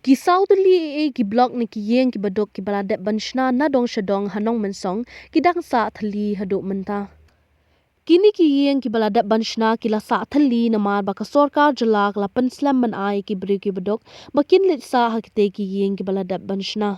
Kisau tuli ki blog ni ki yeng ki badok ki baladet banshna na dong shadong hanong mensong ki dang sa thali haduk menta. Kini ki yeng ki baladet banshna ki la sa thali na mar baka sorkar jalak la penslam man ai ki bri ki badok makin lit sa hakite ki yeng ki baladet banshna.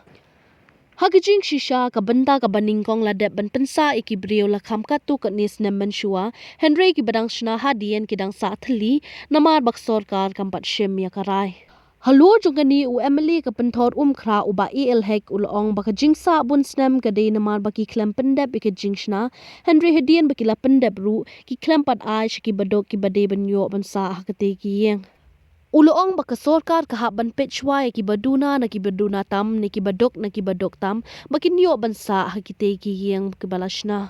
Hagijing shisha ka benda ka baningkong ladet ban pensa iki brio la khamka tu ka nis nem menshua Henry ki badang shna hadien ki dang sa thali na mar bak sorkar kampat shem ya karai. Halo jongani u Emily ka penthor khra u ba el hek ulong baka jingsa bun snem ka de namar baki klem pendep ik jingshna Henry hedien baki la pendep ru ki klem pat ai shiki badok ki bade ban yo ban sa hakate ki yeng ulong baka sorkar ka ban pechwa ki baduna na ki baduna tam ni ki badok na ki badok tam bakin yo ban sa hakite ki yeng ki balashna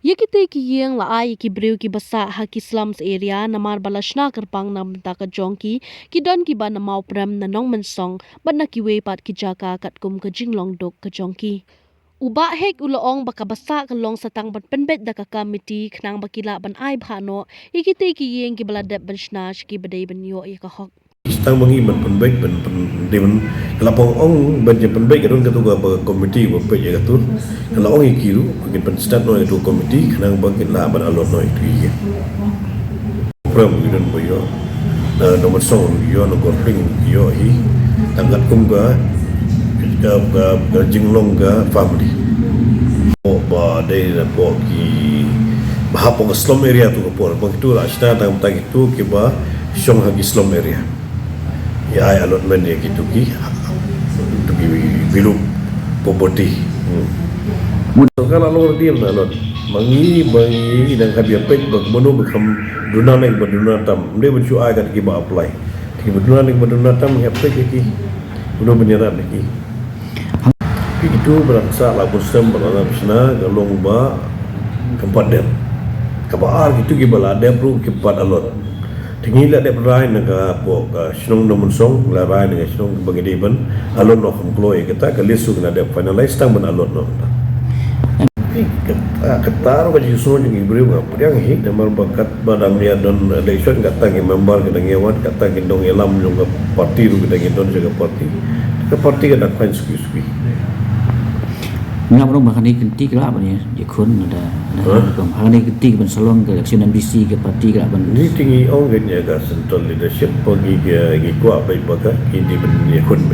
Yekite ki yeng la ai ki breu ki basa ha ki slums area namar balashna karpang nam ta ka jongki ki don ki ba na mau prem na nong mensong ban na ki we pat ki jaka kat kum ka jinglong dok ka jongki uba hek uloong baka basa ka long satang ban penbet da ka committee khnang bakila ban ai bhano yekite ki yeng ki baladep ban shna ki badai ban yo ya ka hok Istang bangi ban penbaik ban demen kelapong ong ban je penbaik kadun katu ga komiti ba pe ya katu kalau ong ikiru bagin pen start no itu komiti kanang bagin la ban alon no itu ya program gidun boyo na nomor song yo no gorping yo hi tangkat kum ga jinglong ga family oh ba dei la po ki bahapong slum area tu ko por begitu la sta tang tag itu ke ba song hagi slum area ya ay allotment ya gitu ki bilu poverty kalau lor dia alot mangi dan kabia pek bagmono bekam dunan yang baduna tam dia bercu ay kan ki ba apply ki baduna yang baduna tam ya pek ki udah beneran ki itu berangsa lagu sem berada sana galong ba tempat dem kabar gitu ki balade bro ki pat alot tinggi la de rai naga po shnong no munsong la rai naga shnong bagi ban alon no employee kita ka lisu na de finalize tang ban alon no ketar ba jiso ni ibreu ga pudang hi namar bakat badang dia don election kata ngi member ka dangewan kata ngi dong elam jong parti ru ka don jaga parti ka dak pan sui ngam rong bahkan ikenti kira apa ni ya kun ada bahkan ikenti ban salong ke election NBC ke parti kira ban ni tinggi ong gen ya ga central leadership pagi ga gi kwa bai baka indi ban ya kun